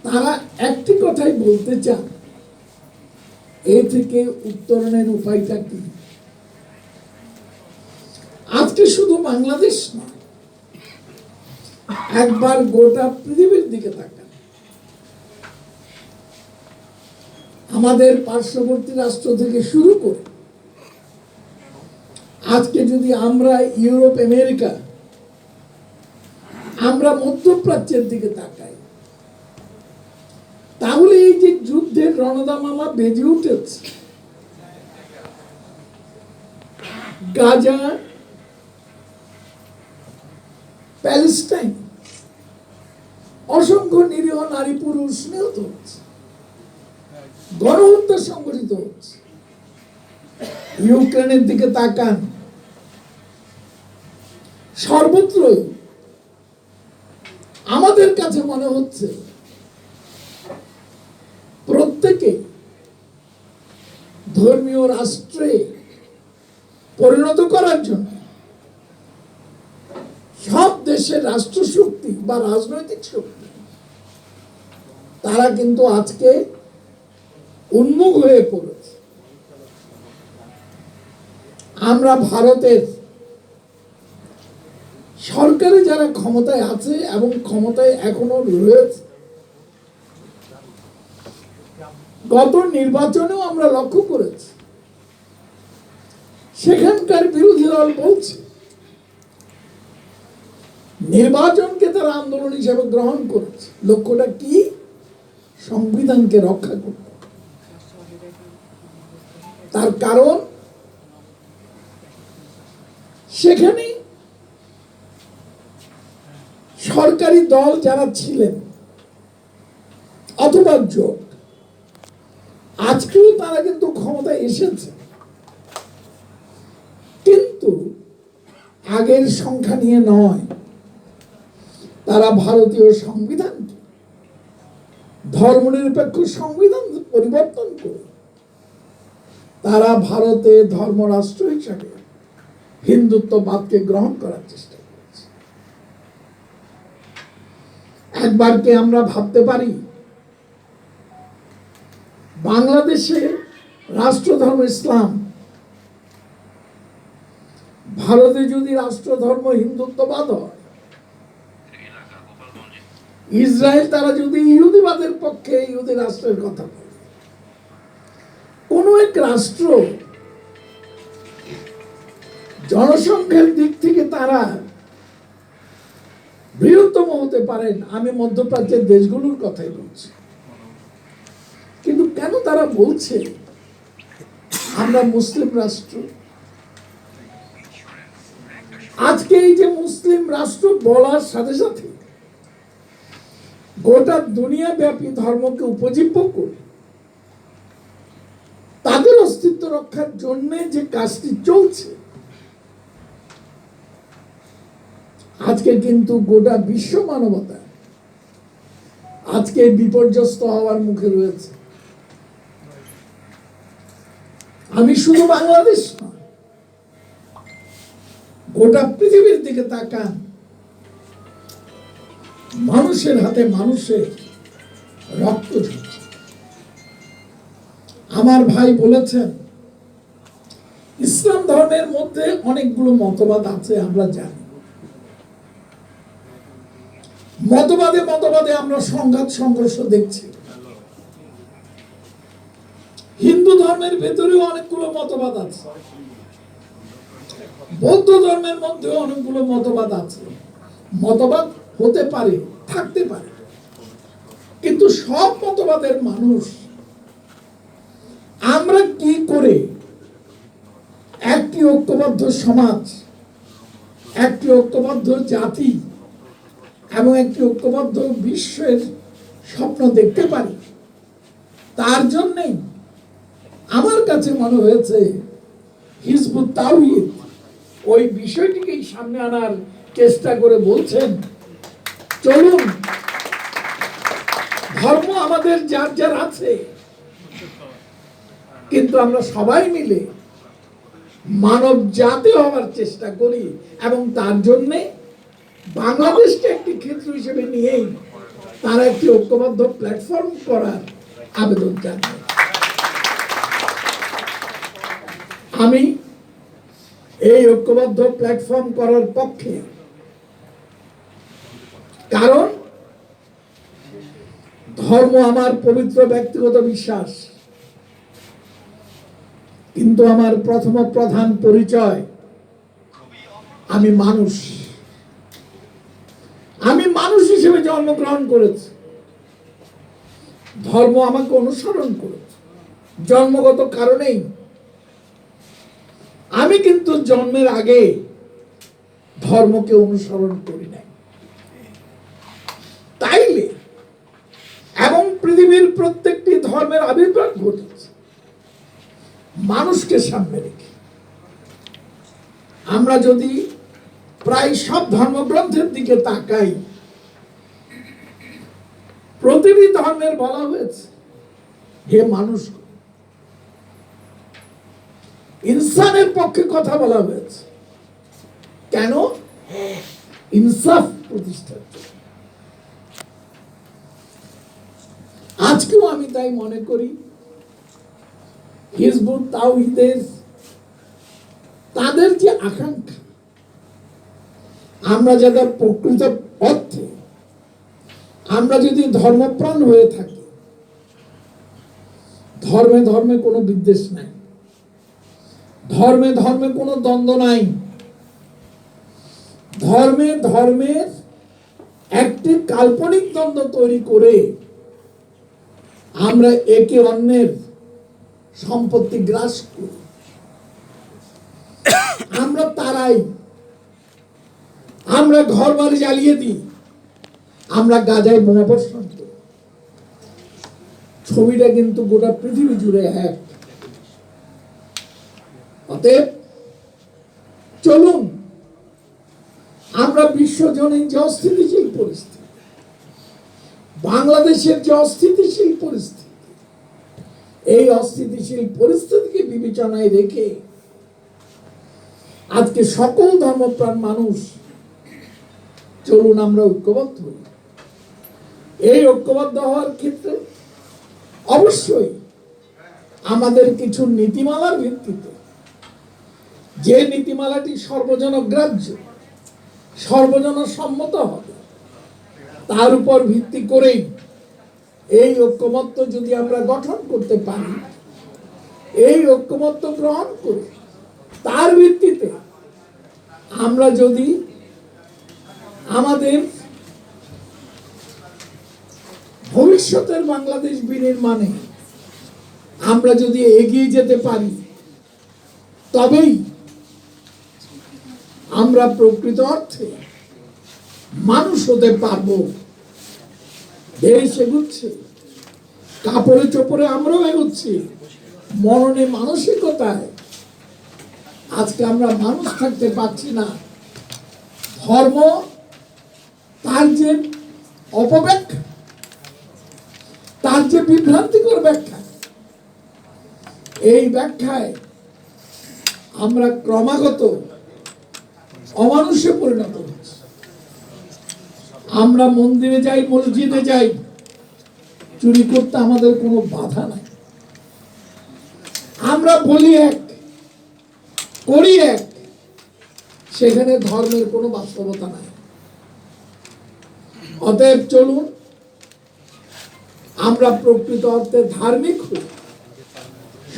তারা একটি কথাই বলতে চান, এ থেকে উত্তরণের উপায়টা কি? আজকে শুধু বাংলাদেশ নয়, একবার গোটা পৃথিবীর দিকে তাকান। আমাদের পার্শ্ববর্তী রাষ্ট্র থেকে শুরু করে আজকে যদি আমরা ইউরোপ, আমেরিকা, আমরা মধ্যপ্রাচ্যের দিকে তাকাই, তাহলে এই যে যুদ্ধের রণদামালা বেজে উঠেছে, গাজা, প্যালেস্টাইন, অসংখ্য নিরীহ নারী পুরুষ নিহত হচ্ছে, গণহত্যা সংঘটিত হচ্ছে। ইউক্রেনের দিকে তাকান, সর্বত্রই আমাদের কাছে মনে হচ্ছে প্রত্যেকে ধর্মীয় রাষ্ট্রে পরিণত করার জন্য সব দেশের রাষ্ট্রশক্তি বা রাজনৈতিক শক্তি তারা কিন্তু আজকে উন্মুখ হয়ে পড়েছে। আমরা ভারতের সরকারে যারা ক্ষমতায় আছে এবং ক্ষমতায় এখনো রয়েছে, গত নির্বাচনেও আমরা লক্ষ্য করেছি সেখানকার বিরোধী দল বলছে নির্বাচনকে তারা আন্দোলন হিসেবে গ্রহণ করেছে। লক্ষ্যটা কি? সংবিধানকে রক্ষা করতে। তার কারণ সেখানে সরকারি দল যারা ছিলেন অথবা জোট, আজকেও তারা কিন্তু ক্ষমতায় এসেছে, কিন্তু আগের সংখ্যা নিয়ে নয়। তারা ভারতীয় সংবিধানকে, ধর্মনিরপেক্ষ সংবিধান পরিবর্তন করে তারা ভারতে ধর্মরাষ্ট্র হিসাবে হিন্দুত্ববাদকে গ্রহণ করার চেষ্টা করেছে। একবার কি আমরা ভাবতে পারি বাংলাদেশে রাষ্ট্রধর্ম ইসলাম, ভারতে যদি রাষ্ট্রধর্ম হিন্দুত্ববাদ হয়, ইসরায়েল তারা যদি ইহুদিবাদের পক্ষে ইহুদি রাষ্ট্রের কথা বলে, কোন এক রাষ্ট্র জনসংখ্যার দিক থেকে তারা বৃহত্তম হতে পারেন, আমি মধ্যপ্রাচ্যের দেশগুলোর কথাই বলছি, কিন্তু কেন তারা বলছে আমরা মুসলিম রাষ্ট্র? আজকে এই যে মুসলিম রাষ্ট্র বলার সাথে সাথে গোটা দুনিয়া ব্যাপী ধর্মকে উপজীব্য করে তাদের অস্তিত্ব রক্ষার জন্য যে কাজটি চলছে, আজকে কিন্তু গোটা বিশ্ব মানবতা আজকে বিপর্যস্ত হওয়ার মুখে রয়েছে। আমি শুধু বাংলাদেশ নয়, গোটা পৃথিবীর দিকে তাকান, মানুষের হাতে মানুষের রক্ত ঝরছে। আমার ভাই বলেছেন ইসলাম ধর্মের মধ্যে অনেকগুলো মতবাদ আছে, আমরা জানি। মতবাদে মতবাদে আমরা সংঘাত সংঘর্ষ দেখছি। হিন্দু ধর্মের ভেতরেও অনেকগুলো মতবাদ আছে, বৌদ্ধ ধর্মের মধ্যেও অনেকগুলো মতবাদ আছে। মতবাদ হতে পারে, থাকতে পারে, কিন্তু সব মতবাদের মানুষ আমরা কি করে একটি ঐক্যবদ্ধ সমাজ, একটি ঐক্যবদ্ধ জাতি এবং একটি ঐক্যবদ্ধ বিশ্বের স্বপ্ন দেখতে পারি, তার জন্যই আমার কাছে মনে হয়েছে হিজবুত তাওহীদ ওই বিষয়টিকেই সামনে আনার চেষ্টা করে বলছেন চলুন, ধর্ম আমাদের যার যার আছে, কিন্তু আমরা সবাই মিলে মানব জাতি হওয়ার চেষ্টা করি এবং তার জন্য বাংলাদেশকে একটি ক্ষেত্র হিসেবে নিয়েই তারা একটি ঐক্যবদ্ধ প্ল্যাটফর্ম করার আবেদন জানায়। আমি এই ঐক্যবদ্ধ প্ল্যাটফর্ম করার পক্ষে, কারণ ধর্ম আমার পবিত্র ব্যক্তিগত বিশ্বাস, কিন্তু আমার প্রথম প্রধান পরিচয় আমি মানুষ। আমি মানুষ হিসেবে জন্মগ্রহণ করেছি, ধর্ম আমাকে অনুসরণ করেছে জন্মগত কারণেই। আমি কিন্তু জন্মের আগে ধর্মকে অনুসরণ করি নাই। তাইলে এবং পৃথিবীর প্রত্যেকটি ধর্মের আবির্ভাব ঘটেছে মানুষকে সামনে রেখে। আমরা যদি প্রায় সব ধর্মগ্রন্থের দিকে তাকাই, প্রতিটি ধর্মের বলা হয়েছে হে মানুষ, ইনসানের পক্ষে কথা বলা হয়েছে। কেন? ইনসাফ প্রতিষ্ঠার জন্য। আজকেও আমি তাই মনে করি হিজবুত তাওহীদের তাদের যে আকাঙ্ক্ষা, আমরা যাদের প্রকৃত অর্থে আমরা যদি ধর্মপ্রাণ হয়ে থাকি, ধর্মে ধর্মে কোনো বিদ্বেষ নাই, ধর্মে ধর্মে কোনো দ্বন্দ্ব নাই, ধর্মে ধর্মের একটি কাল্পনিক দ্বন্দ্ব তৈরি করে আমরা একে অন্যের সম্পত্তি গ্রাস করি, আমরা তারাই, আমরা ঘর বাড়ি জ্বালিয়ে দিই, আমরা গাজায় বোমা বর্ষণ করি। ছবিটা কিন্তু গোটা পৃথিবী জুড়ে এক। অতএব চলুন আমরা বিশ্বজনীন যে অস্থিতিশীল পরিস্থিতি, বাংলাদেশের যে অস্থিতিশীল পরিস্থিতি, এই অস্থিতিশীল পরিস্থিতিকে বিবেচনায় রেখে আজকে সকল ধর্মপ্রাণ মানুষ চলুন আমরা ঐক্যবদ্ধ হই। এই ঐক্যবদ্ধ হওয়ার ক্ষেত্রে অবশ্যই আমাদের কিছু নীতিমালার ভিত্তিতে, যে নীতিমালাটি সর্বজনগ্রাহ্য, সর্বজনসম্মত হবে, তার উপর ভিত্তি করেই এই ঐক্যমত্য যদি আমরা গঠন করতে পারি, এই ঐক্যমত্য গ্রহণ করে তার ভিত্তিতে আমরা যদি আমাদের ভবিষ্যতের বাংলাদেশ বিনির্মাণে আমরা যদি এগিয়ে যেতে পারি, তবেই আমরা প্রকৃত অর্থে মানুষ হতে পারবো। দেশ এগুচ্ছে, কাপড়ে চোপড়ে আমরাও এগুচ্ছি, মননে মানসিকতায় আজকে আমরা মানুষ থাকতে পারছি না। ধর্ম তার যে অপব্যাখ্যা, তার যে বিভ্রান্তিকর ব্যাখ্যা, এই ব্যাখ্যায় আমরা ক্রমাগত অমানুষে পরিণত হচ্ছি। আমরা মন্দিরে যাই, মসজিদে যাই, চুরি করতে আমাদের কোনো বাধা নাই। আমরা বলি এক, করি এক, সেখানে ধর্মের কোনো বাস্তবতা নাই। অতএব চলুন আমরা প্রকৃত অর্থে ধার্মিক হই।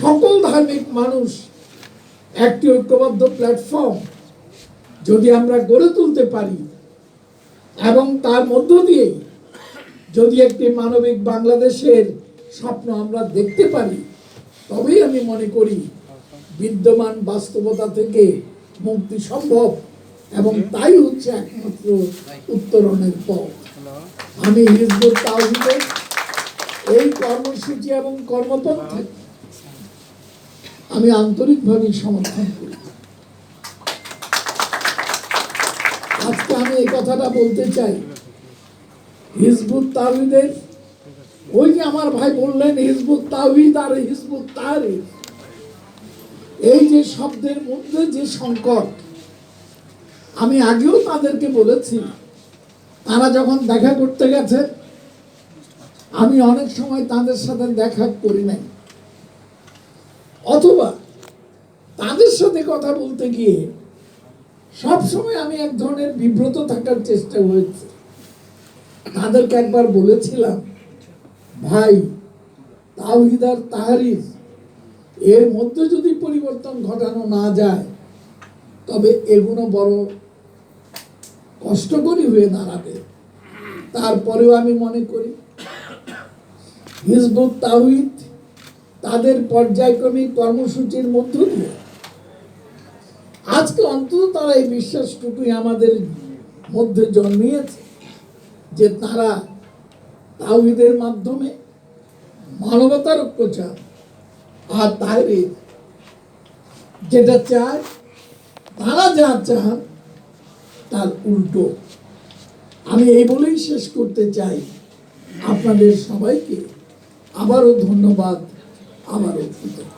সকল ধার্মিক মানুষ একটি ঐক্যবদ্ধ প্ল্যাটফর্ম যদি আমরা গড়ে তুলতে পারি এবং তার মধ্য দিয়ে যদি একটি মানবিক বাংলাদেশের স্বপ্ন আমরা দেখতে পারি, তবেই আমি মনে করি বিদ্যমান বাস্তবতা থেকে মুক্তি সম্ভব, এবং তাই হচ্ছে একমাত্র উত্তরণের পথ। আমি হিজবুত তাওহীদের এই কর্মসূচি এবং কর্মপন্থা আমি আন্তরিকভাবে সমর্থন করি। আজকে আমি এই কথাটা বলতে চাই, হিজবুত তাওহীদের, ওই যে আমার ভাই বললেন হিজবুত তাওহীদ আর হিজবুত তাহরীর, এই যে শব্দের মধ্যে যে সংকট, আমি আগেও তাদেরকে বলেছি, তারা যখন দেখা করতে গেছে আমি অনেক সময় তাদের সাথে দেখা করি নাই, অথবা তাদের সাথে কথা বলতে গিয়ে সব সময় আমি এক ধরনের বিব্রত থাকার চেষ্টা হয়েছে। তাদেরকে একবার বলেছিলাম, ভাই, তাওহীদ আর তাহরির এর মধ্যে যদি পরিবর্তন ঘটানো না যায় তবে এগুলো বড় কষ্টকরই হয়ে দাঁড়াবে। তারপরেও আমি মনে করি হিজবুত তাওহীদ তাদের পর্যায়ক্রমিক কর্মসূচির মধ্য দিয়ে আজকে অন্তত তারা এই বিশ্বাসটুকুই আমাদের মধ্যে জন্মিয়েছে যে তারা তাওহীদের মাধ্যমে মানবতার ঐক্য চায়, আর তাহরির যেটা চায়, তারা যা চান তার উল্টো। আমি এই বলেই শেষ করতে চাই, আপনাদের সবাইকে আবারও ধন্যবাদ, আবারও কৃতজ্ঞতা।